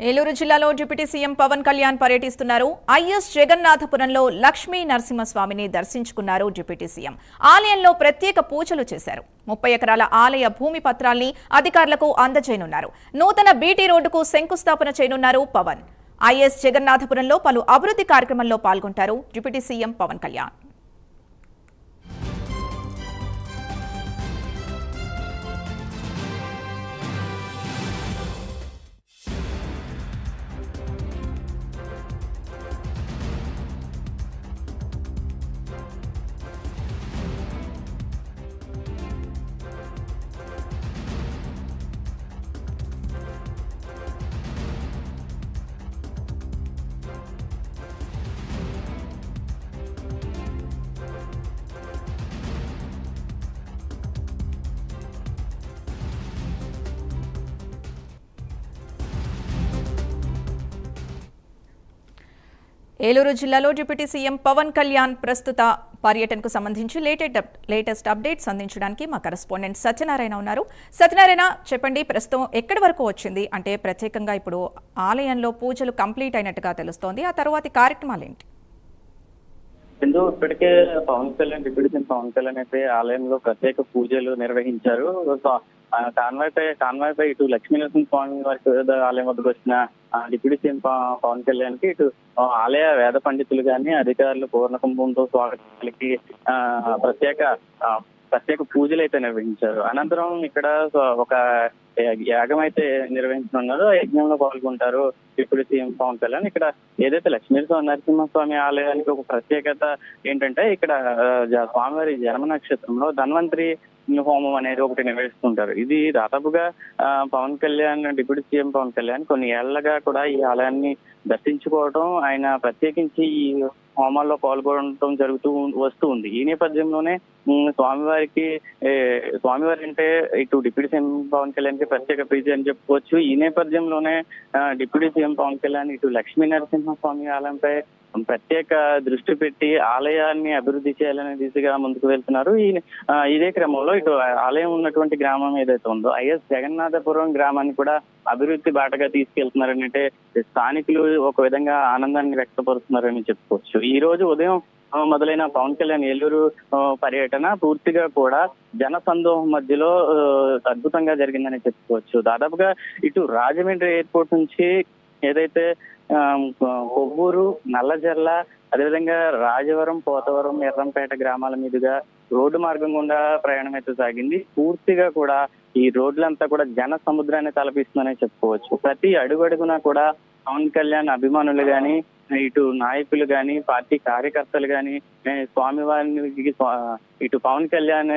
ఏలూరు జిల్లాలో deputy CM Pawan Kalyan పర్యటిస్తున్నారు. Is జగన్నాథపురంలో Lakshmi నరసింహస్వామిని దర్శించుకున్నారు డిప్యూటీ సీఎం. ఆలయంలో ప్రత్యేక పూజలు చేశారు. 30 ఎకరాల ఆలయ భూమి పత్రాల్ని అధికారులకు అందజేయనున్నారు. నూతన బీటీ రోడ్డుకు శంకుస్థాపన చేయనున్నారు పవన్. ఐఎస్ జగన్నాథపురంలో పలు అభివృద్ధి కార్యక్రమంలో పాల్గొంటారు డిప్యూటీ సీఎం పవన్ కళ్యాణ్. ఏలూరు జిల్లాలో డిప్యూటీ సీఎం పవన్ కళ్యాణ్ ప్రస్తుత పర్యటనకు సంబంధించి లేటెస్ట్ అప్డేట్స్ అందించడానికి మా కరెస్పాండెంట్ సత్యనారాయణ ఉన్నారు. సత్యనారాయణ, చెప్పండి, ప్రస్తుతం ఎక్కడి వరకు వచ్చింది? అంటే ప్రత్యేకంగా ఇప్పుడు ఆలయంలో పూజలు కంప్లీట్ అయినట్టుగా తెలుస్తోంది. ఆ తర్వాతి కార్యక్రమాలు ఏంటి? ఇప్పటికే డిప్యూటీ సీఎం పవన్ కళ్యాణ్ అయితే ఆలయంలో ప్రత్యేక పూజలు నిర్వహించారు. కాన్వాయ్ పై ఇటు లక్ష్మీనరసింహ స్వామి వారి ఆలయం వద్దకు వచ్చిన డిప్యూటీ సీఎం పవన్ కళ్యాణ్ కి ఇటు ఆలయ వేద పండితులు గాని అధికారులు పూర్ణ కుంభంతో స్వాగతానికి ప్రత్యేక పూజలు అయితే నిర్వహించారు. అనంతరం ఇక్కడ ఒక యాగం అయితే నిర్వహించనున్నారు. ఆ యజ్ఞంలో పాల్గొంటారు డిప్యూటీ సీఎం పవన్ కళ్యాణ్. ఇక్కడ ఏదైతే లక్ష్మీ నరసింహస్వామి ఆలయానికి ఒక ప్రత్యేకత ఏంటంటే, ఇక్కడ స్వామివారి జన్మ నక్షత్రంలో ధన్వంతరి హోమం అనేది ఒకటి నిర్వహిస్తుంటారు. ఇది దాదాపుగా డిప్యూటీ సీఎం పవన్ కళ్యాణ్ కొన్ని ఏళ్లగా కూడా ఈ ఆలయాన్ని దర్శించుకోవడం, ఆయన ప్రత్యేకించి ఈ హోమాల్లో పాల్గొనడం జరుగుతూ వస్తూ ఉంది. ఈ నేపథ్యంలోనే స్వామివారి అంటే ఇటు డిప్యూటీ సీఎం పవన్ కళ్యాణ్ కి ప్రత్యేక ప్రీతి అని చెప్పుకోవచ్చు. ఈ నేపథ్యంలోనే డిప్యూటీ సీఎం పవన్ కళ్యాణ్ ఇటు లక్ష్మీ నరసింహ స్వామి ఆలయంపై ప్రత్యేక దృష్టి పెట్టి ఆలయాన్ని అభివృద్ధి చేయాలనే దిశగా ముందుకు వెళ్తున్నారు. ఇదే క్రమంలో ఇటు ఆలయం ఉన్నటువంటి గ్రామం ఏదైతే ఉందో ఐఎస్ జగన్నాథపురం గ్రామాన్ని కూడా అభివృద్ధి బాటగా తీసుకెళ్తున్నారని, అంటే స్థానికులు ఒక విధంగా ఆనందాన్ని వ్యక్తపరుస్తున్నారని చెప్పుకోవచ్చు. ఈ రోజు ఉదయం మొదలైన పవన్ కళ్యాణ్ ఏలూరు పర్యటన పూర్తిగా కూడా జన సందోహం మధ్యలో అద్భుతంగా జరిగిందని చెప్పుకోవచ్చు. దాదాపుగా ఇటు రాజమండ్రి ఎయిర్పోర్ట్ నుంచి ఏదైతే కొవ్వూరు, నల్లజర్ల, అదేవిధంగా రాజవరం, పోతవరం, ఎర్రంపేట గ్రామాల మీదుగా రోడ్డు మార్గం గుండా ప్రయాణం అయితే సాగింది. పూర్తిగా కూడా ఈ రోడ్లంతా కూడా జన సముద్రాన్ని తలపిస్తుందని చెప్పుకోవచ్చు. ప్రతి అడుగడుగునా కూడా పవన్ కళ్యాణ్ అభిమానులు గాని, ఇటు నాయకులు గాని, పార్టీ కార్యకర్తలు గాని స్వామివారికి ఇటు పవన్ కళ్యాణ్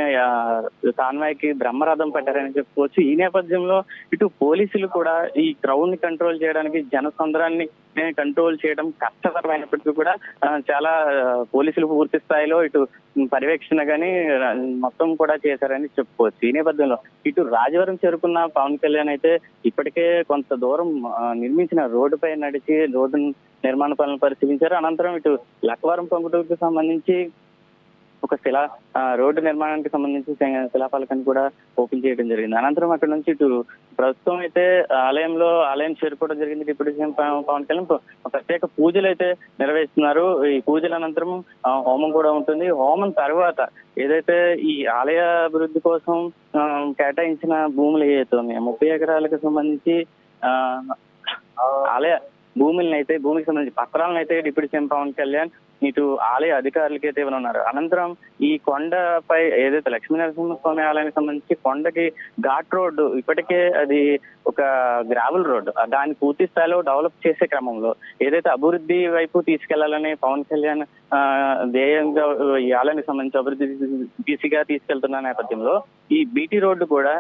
కాన్వాయ్కి బ్రహ్మరథం పట్టారని చెప్పుకోవచ్చు. ఈ నేపథ్యంలో ఇటు పోలీసులు కూడా ఈ క్రౌడ్ ని కంట్రోల్ చేయడానికి, జనసంద్రాన్ని కంట్రోల్ చేయడం కష్టతరమైనప్పటికీ కూడా చాలా పోలీసులు పూర్తి స్థాయిలో ఇటు పర్యవేక్షణ గాని మొత్తం కూడా చేశారని చెప్పుకోవచ్చు. ఈ నేపథ్యంలో ఇటు రాజవరం చేరుకున్న పవన్ కళ్యాణ్ అయితే ఇప్పటికే కొంత దూరం నిర్మించిన రోడ్డుపై నడిచి రోడ్డు నిర్మాణ పనులను పరిశీలించారు. అనంతరం ఇటు లక్కవరం పొంగుటూరుకు సంబంధించి ఒక రోడ్డు నిర్మాణానికి సంబంధించి శిలాఫలకాన్ని కూడా ఓపెన్ చేయడం జరిగింది. అనంతరం అక్కడ నుంచి ఇటు ప్రస్తుతం అయితే ఆలయం చేరుకోవడం జరిగింది. డిప్యూటీ సీఎం పవన్ కళ్యాణ్ ప్రత్యేక పూజలు అయితే నిర్వహిస్తున్నారు. ఈ పూజల అనంతరం హోమం కూడా ఉంటుంది. హోమం తర్వాత ఏదైతే ఈ ఆలయ అభివృద్ధి కోసం కేటాయించిన భూములు ఏవైతే ఉన్నాయో 30 ఎకరాలకు సంబంధించి ఆలయ భూమికి సంబంధించి పత్రాలను అయితే డిప్యూటీ సీఎం పవన్ కళ్యాణ్ ఇటు ఆలయ అధికారులకి అయితే ఇవ్వనున్నారు. అనంతరం ఈ కొండపై ఏదైతే లక్ష్మీ నరసింహస్వామి ఆలయానికి సంబంధించి కొండకి ఘాట్ రోడ్డు, ఇప్పటికే అది ఒక గ్రావెల్ రోడ్డు, దాన్ని పూర్తి స్థాయిలో డెవలప్ చేసే క్రమంలో ఏదైతే అభివృద్ధి వైపు తీసుకెళ్లాలని పవన్ కళ్యాణ్ ధ్యేయంగా ఈ ఆలయానికి సంబంధించి అభివృద్ధి దిశగా తీసుకెళ్తున్న నేపథ్యంలో ఈ బీటీ రోడ్డు కూడా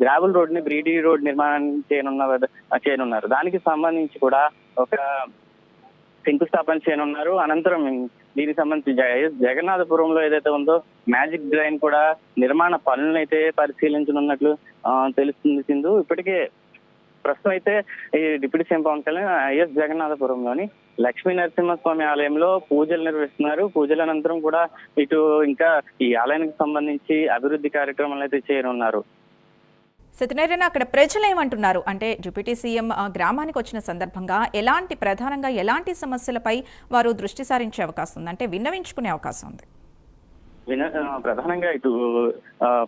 గ్రావెల్ రోడ్ ని బీటీ రోడ్ నిర్మాణం చేయనున్నారు. దానికి సంబంధించి కూడా ఒక శంకుస్థాపన చేయనున్నారు. అనంతరం దీనికి సంబంధించి జగన్నాథపురంలో ఏదైతే ఉందో మ్యాజిక్ డ్రైన్ కూడా నిర్మాణ పనులను అయితే పరిశీలించనున్నట్లు తెలుస్తుంది సింధు. ఇప్పటికే ప్రస్తుతం అయితే ఈ deputy CM Pawan Kalyan IS జగన్నాథపురంలోని లక్ష్మీ నరసింహస్వామి ఆలయంలో పూజలు నిర్వహిస్తున్నారు. పూజల అనంతరం కూడా ఇటు ఇంకా ఈ ఆలయానికి సంబంధించి అభివృద్ధి కార్యక్రమాలు అయితే చేయనున్నారు. సత్యనారాయణ, అక్కడ ప్రజలు ఏమంటున్నారు అంటే డిప్యూటీ సీఎం గ్రామానికి వచ్చిన సందర్భంగా ప్రధానంగా ఎలాంటి సమస్యలపై వారు దృష్టి సారించే అవకాశం ఉంది, అంటే విన్నవించుకునే అవకాశం ఉంది? ప్రధానంగా ఇటు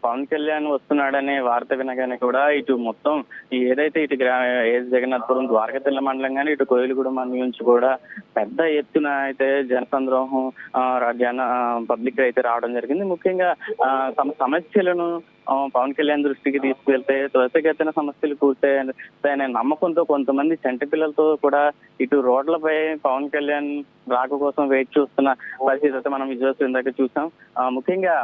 పవన్ కళ్యాణ్ వస్తున్నాడనే వార్త వినగానే కూడా ఇటు మొత్తం ఏదైతే ఇటు జగన్నాథపురం ద్వారకతిల్ల మండలం కానీ ఇటు కోయిలగూడ మండలం నుంచి కూడా పెద్ద ఎత్తున అయితే జనసంద్రోహం పబ్లిక్ అయితే రావడం జరిగింది. ముఖ్యంగా తమ సమస్యలను పవన్ కళ్యాణ్ దృష్టికి తీసుకువెళ్తే త్వరితగతిన సమస్యలు పూర్తయ్యాయనే నమ్మకంతో కొంతమంది చంటి పిల్లలతో కూడా ఇటు రోడ్లపై పవన్ కళ్యాణ్ రాక కోసం వెయిట్ చూస్తున్న పరిస్థితి అయితే మనం విజువల్స్ ఇందాక చూసాం. ముఖ్యంగా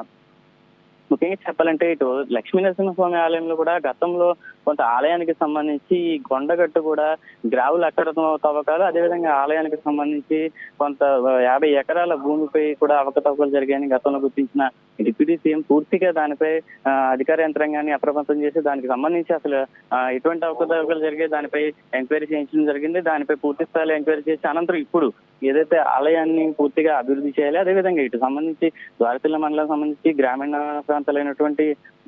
చెప్పాలంటే ఇటు లక్ష్మీ నరసింహస్వామి ఆలయంలో కూడా గతంలో కొంత ఆలయానికి సంబంధించి కొండగట్టు కూడా గ్రావులు అక్కడ తవ్వకాలు, అదేవిధంగా ఆలయానికి సంబంధించి కొంత 50 ఎకరాల భూమిపై కూడా అవకతవకలు జరిగాయని గతంలో గుర్తించిన డిప్యూటీ సీఎం పూర్తిగా దానిపై అధికార యంత్రాంగాన్ని అప్రమత్తం చేసి దానికి సంబంధించి అసలు ఎటువంటి అవకతవకలు జరిగాయి దానిపై ఎంక్వైరీ చేయించడం జరిగింది. దానిపై పూర్తి స్థాయిలో ఎంక్వైరీ చేసి అనంతరం ఇప్పుడు ఏదైతే ఆలయాన్ని పూర్తిగా అభివృద్ధి చేయాలి, అదేవిధంగా ఇటు సంబంధించి ద్వారతిల్ల మండలం సంబంధించి గ్రామీణ ప్రాంతాలైనటువంటి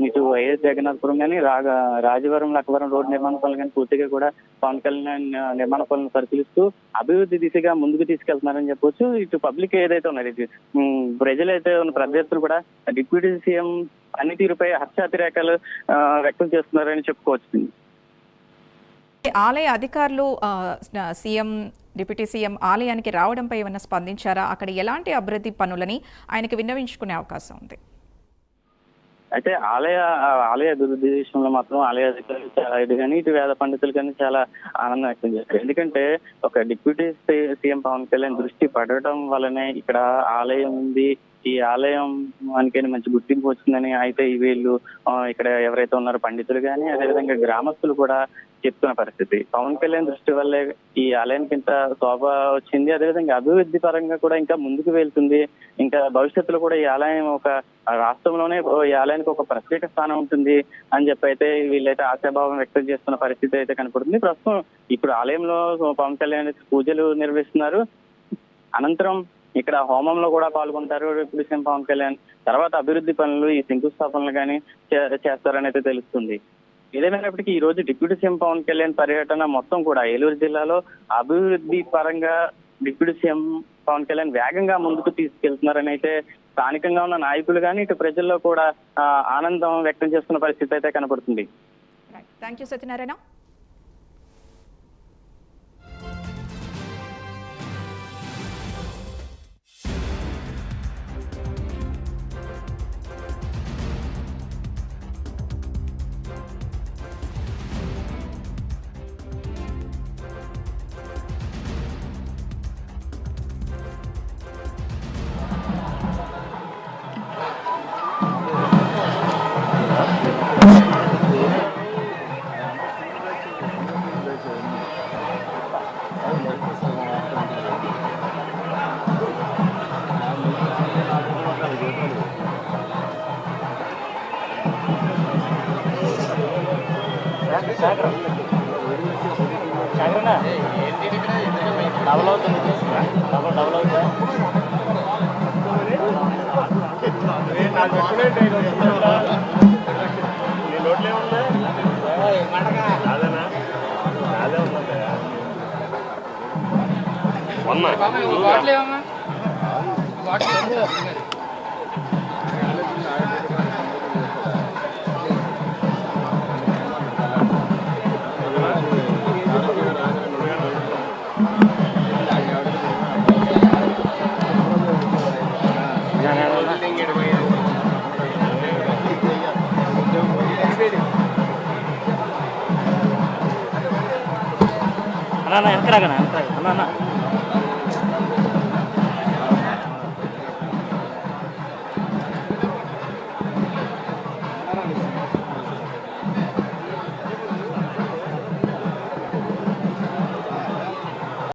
ఇటు వైఎస్ జగన్నాథపురం కానీ రాజవరం లక్కవరం రోడ్డు నిర్మాణ పనులు కానీ పూర్తిగా కూడా పవన్ కళ్యాణ్ నిర్మాణ పనులను పరిశీలిస్తూ అభివృద్ధి దిశగా ముందుకు తీసుకెళ్తున్నారని చెప్పొచ్చు. ఇటు పబ్లిక్ ఏదైతే ఉన్నది ప్రజలైతే ఉన్న ప్రత్యర్థులు కూడా డిప్యూటీ సీఎం పనితీరుపై హర్షాతిరేకాలు వ్యక్తం చేస్తున్నారని చెప్పుకోవచ్చు. ఆలయ అధికారులు డిప్యూటీ సీఎం ఆలయానికి రావడంపై ఏమైనా స్పందించారా? అక్కడ ఎలాంటి అభివృద్ధి పనులని ఆయనకి విన్నవించుకునే అవకాశం ఉంది? అయితే ఆలయ అభివృద్ధి విషయంలో మాత్రం ఆలయ అధికారులు చాలా ఇది కానీ ఇటు వేద పండితులు కానీ చాలా ఆనందం వ్యక్తం చేశారు. ఎందుకంటే ఒక డిప్యూటీ సీఎం పవన్ కళ్యాణ్ దృష్టి పడటం వల్లనే ఇక్కడ ఆలయం ఉంది, ఈ ఆలయం మనకైనా మంచి గుర్తింపు వచ్చిందని అయితే వీళ్ళు ఇక్కడ ఎవరైతే ఉన్నారో పండితులు కానీ అదేవిధంగా గ్రామస్తులు కూడా చెప్తున్న పరిస్థితి. పవన్ కళ్యాణ్ దృష్టి వల్లే ఈ ఆలయానికి ఇంత శోభ వచ్చింది, అదేవిధంగా అభివృద్ధి పరంగా కూడా ఇంకా ముందుకు వెళ్తుంది. ఇంకా భవిష్యత్తులో కూడా ఈ ఆలయం ఒక రాష్ట్రంలోనే ఈ ఆలయానికి ఒక ప్రత్యేక స్థానం ఉంటుంది అని చెప్పి అయితే వీళ్ళైతే ఆశాభావం వ్యక్తం చేస్తున్న పరిస్థితి అయితే కనపడుతుంది. ప్రస్తుతం ఇప్పుడు ఆలయంలో పవన్ కళ్యాణ్ పూజలు నిర్వహిస్తున్నారు. అనంతరం ఇక్కడ హోమంలో కూడా పాల్గొంటారు డిప్యూటీ సీఎం పవన్ కళ్యాణ్. తర్వాత అభివృద్ధి పనులు ఈ శంకుస్థాపనలు కానీ చేస్తారని అయితే తెలుస్తుంది. ఏదేమైనప్పటికీ ఈ రోజు డిప్యూటీ సీఎం పవన్ కళ్యాణ్ పర్యటన మొత్తం కూడా ఏలూరు జిల్లాలో అభివృద్ధి పరంగా డిప్యూటీ సీఎం పవన్ కళ్యాణ్ వేగంగా ముందుకు తీసుకెళ్తున్నారని అయితే స్థానికంగా ఉన్న నాయకులు కానీ ఇటు ప్రజల్లో కూడా ఆనందం వ్యక్తం చేస్తున్న పరిస్థితి అయితే కనపడుతుంది. Thank you Satyanarayana. డబల్ అవుతుంది, డబల్ అవుతుందా? నీ నోట్లో ఏముందా? అదేనా? అదే ఉందా? అన్న వెనకరాగనా అన్న